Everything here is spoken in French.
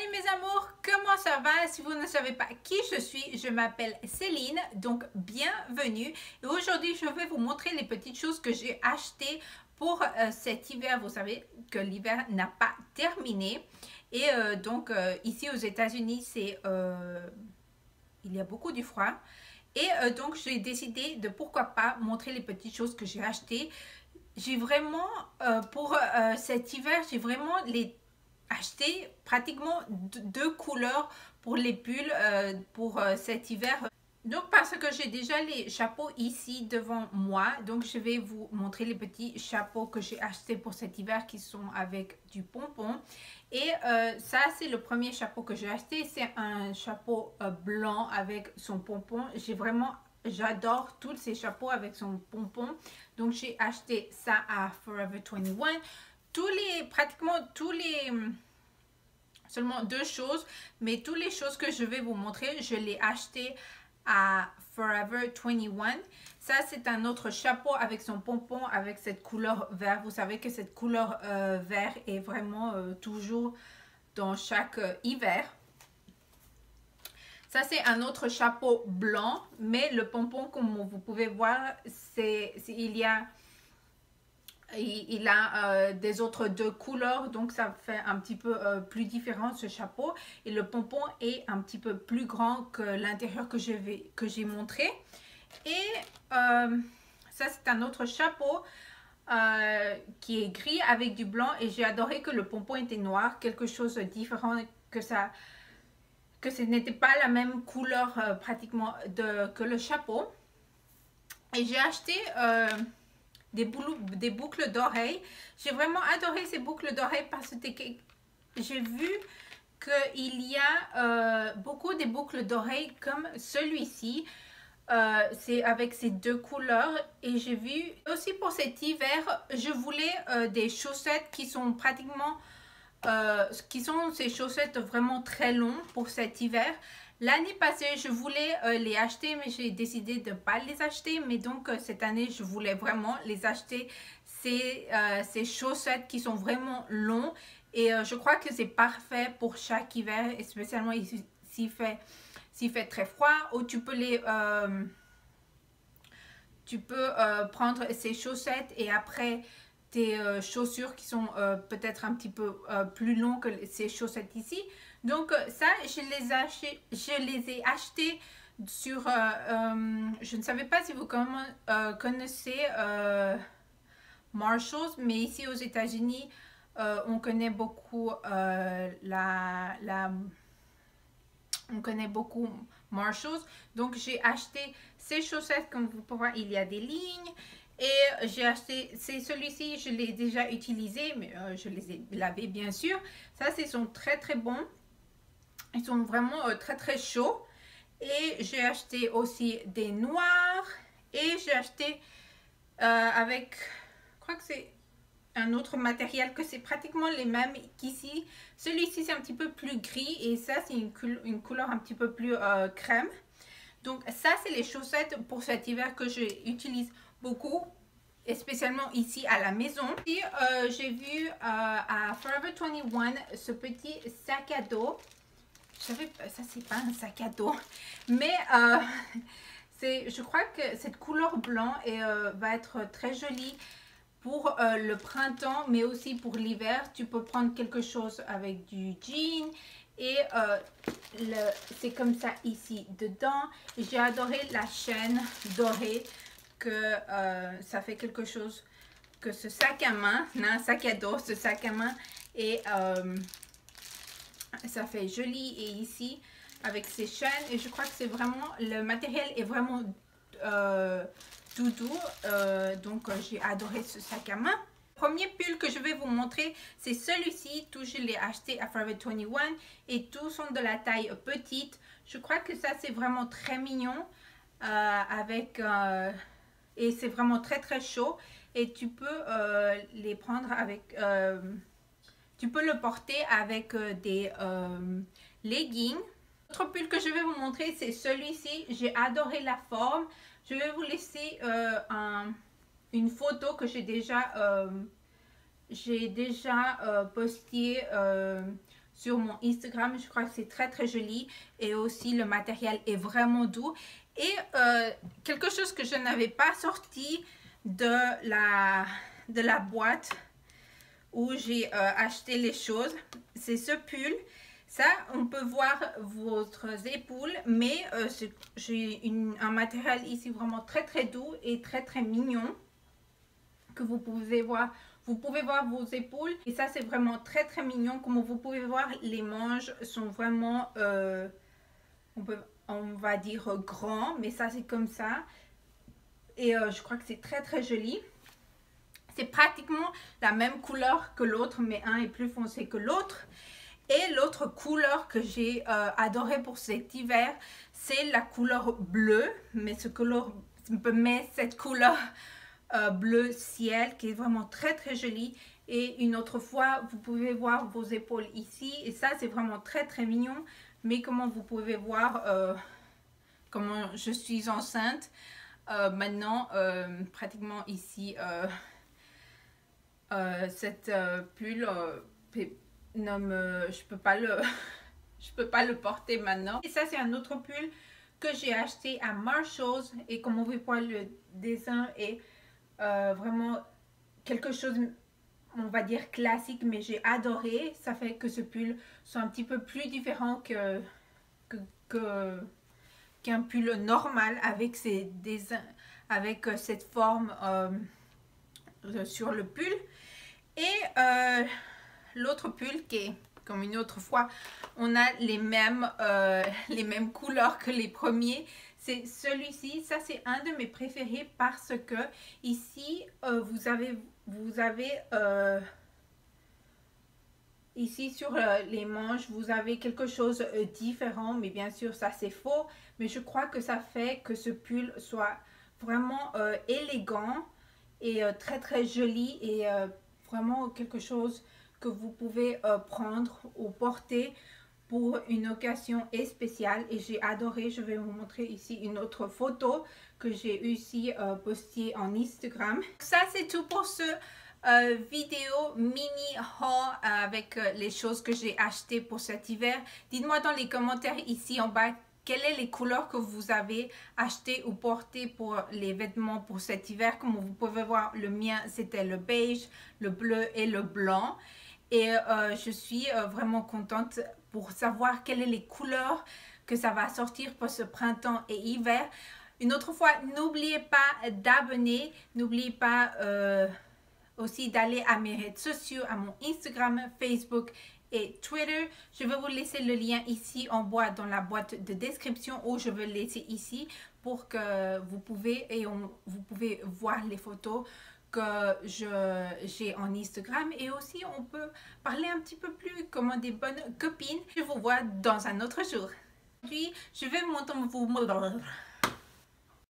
Salut mes amours, comment ça va? Si vous ne savez pas qui je suis, je m'appelle Céline, donc bienvenue. Et aujourd'hui, je vais vous montrer les petites choses que j'ai achetées pour cet hiver. Vous savez que l'hiver n'a pas terminé. Et ici aux États-Unis, il y a beaucoup du froid. Et donc, j'ai décidé de pourquoi pas montrer les petites choses que j'ai achetées. J'ai vraiment, pour cet hiver, j'ai vraiment acheté pratiquement deux couleurs pour les pulls pour cet hiver. Donc parce que j'ai déjà les chapeaux ici devant moi, donc je vais vous montrer les petits chapeaux que j'ai achetés pour cet hiver qui sont avec du pompon. Et ça c'est le premier chapeau que j'ai acheté, c'est un chapeau blanc avec son pompon. J'adore tous ces chapeaux avec son pompon. Donc j'ai acheté ça à Forever 21. Seulement deux choses, mais toutes les choses que je vais vous montrer, je les acheté à Forever 21. Ça, c'est un autre chapeau avec son pompon, avec cette couleur vert. Vous savez que cette couleur vert est vraiment toujours dans chaque hiver. Ça, c'est un autre chapeau blanc, mais le pompon, comme vous pouvez voir, il a des autres deux couleurs, donc ça fait un petit peu plus différent ce chapeau. Et le pompon est un petit peu plus grand que l'intérieur que j'ai montré. Et ça, c'est un autre chapeau qui est gris avec du blanc. Et j'ai adoré que le pompon était noir, quelque chose de différent que ça. Que ce n'était pas la même couleur pratiquement que le chapeau. Et j'ai acheté des boucles d'oreilles. J'ai vraiment adoré ces boucles d'oreilles parce que j'ai vu qu'il y a beaucoup de boucles d'oreilles comme celui-ci. C'est avec ces deux couleurs. Et j'ai vu aussi pour cet hiver, je voulais des chaussettes qui sont pratiquement... qui sont ces chaussettes vraiment très longues pour cet hiver. L'année passée, je voulais les acheter, mais j'ai décidé de ne pas les acheter. Mais donc, cette année, je voulais vraiment les acheter. Ces chaussettes qui sont vraiment longues. Et je crois que c'est parfait pour chaque hiver, et spécialement s'il fait très froid. Ou tu peux prendre ces chaussettes et après tes chaussures qui sont peut-être un petit peu plus longues que ces chaussettes ici. Donc ça, je les ai achetées sur... je ne savais pas si vous connaissez Marshalls, mais ici aux États-Unis, on connaît beaucoup on connaît beaucoup Marshalls. Donc j'ai acheté ces chaussettes, comme vous pouvez voir, il y a des lignes. Et j'ai acheté, c'est celui-ci, je l'ai déjà utilisé, mais je les ai lavés bien sûr. Ça, ils sont très très bons. Ils sont vraiment très très chauds. Et j'ai acheté aussi des noirs. Et j'ai acheté avec, je crois que c'est un autre matériel, que c'est pratiquement les mêmes qu'ici. Celui-ci, c'est un petit peu plus gris. Et ça, c'est une couleur un petit peu plus crème. Donc ça, c'est les chaussettes pour cet hiver que j'utilise beaucoup, et spécialement ici à la maison. Et j'ai vu à Forever 21 ce petit sac à dos. Je savais pas, ça c'est pas un sac à dos, mais je crois que cette couleur blanc va être très jolie pour le printemps, mais aussi pour l'hiver. Tu peux prendre quelque chose avec du jean. Et c'est comme ça ici dedans. J'ai adoré la chaîne dorée, que ça fait quelque chose, que ce sac à main, un sac à dos, ce sac à main, et ça fait joli. Et ici avec ces chaînes, et je crois que c'est vraiment, le matériel est vraiment tout doux. Donc j'ai adoré ce sac à main. Premier pull que je vais vous montrer, c'est celui-ci. Tout, je l'ai acheté à Forever 21 et tous sont de la taille petite. Je crois que ça, c'est vraiment très mignon et c'est vraiment très très chaud. Et tu peux les prendre avec... tu peux le porter avec des leggings. L'autre pull que je vais vous montrer, c'est celui-ci. J'ai adoré la forme. Je vais vous laisser une photo que j'ai déjà posté sur mon Instagram. Je crois que c'est très très joli et aussi le matériel est vraiment doux. Et quelque chose que je n'avais pas sorti de la boîte où j'ai acheté les choses, c'est ce pull. Ça, on peut voir votre épaule, mais j'ai un matériel ici vraiment très très doux et très très mignon que vous pouvez voir. Vous pouvez voir vos épaules et ça c'est vraiment très très mignon. Comme vous pouvez voir, les manches sont vraiment, on va dire grands, mais ça c'est comme ça. Et je crois que c'est très très joli. C'est pratiquement la même couleur que l'autre, mais un est plus foncé que l'autre. Et l'autre couleur que j'ai adoré pour cet hiver, c'est la couleur bleue. Mais cette couleur bleu ciel qui est vraiment très très jolie. Et une autre fois, vous pouvez voir vos épaules ici. Et ça, c'est vraiment très très mignon. Mais comment vous pouvez voir comment je suis enceinte maintenant, pratiquement ici, cette pull... je peux pas le porter maintenant. Et ça c'est un autre pull que j'ai acheté à Marshalls et comme on voit le dessin est vraiment quelque chose, on va dire classique, mais j'ai adoré. Ça fait que ce pull soit un petit peu plus différent qu'un pull normal avec ces dessins, avec cette forme sur le pull. Et l'autre pull qui est comme une autre fois, on a les mêmes couleurs que les premiers. C'est celui-ci, ça c'est un de mes préférés parce que ici vous avez ici sur les manches vous avez quelque chose de différent, mais bien sûr ça c'est faux, mais je crois que ça fait que ce pull soit vraiment élégant et très très joli et vraiment quelque chose que vous pouvez prendre ou porter pour une occasion spéciale. Et j'ai adoré. Je vais vous montrer ici une autre photo que j'ai aussi postée en Instagram. Ça c'est tout pour ce vidéo mini haul avec les choses que j'ai achetées pour cet hiver. Dites-moi dans les commentaires ici en bas quelles sont les couleurs que vous avez achetées ou portées pour les vêtements pour cet hiver. Comme vous pouvez voir, le mien c'était le beige, le bleu et le blanc. Et je suis vraiment contente pour savoir quelles sont les couleurs que ça va sortir pour ce printemps et hiver. Une autre fois, n'oubliez pas d'abonner, n'oubliez pas aussi d'aller à mes réseaux sociaux, à mon Instagram, Facebook et Twitter. Je vais vous laisser le lien ici en bas dans la boîte de description ou je vais le laisser ici pour que vous pouvez voir les photos que j'ai en Instagram et aussi on peut parler un petit peu plus comme des bonnes copines. Je vous vois dans un autre jour. Puis je vais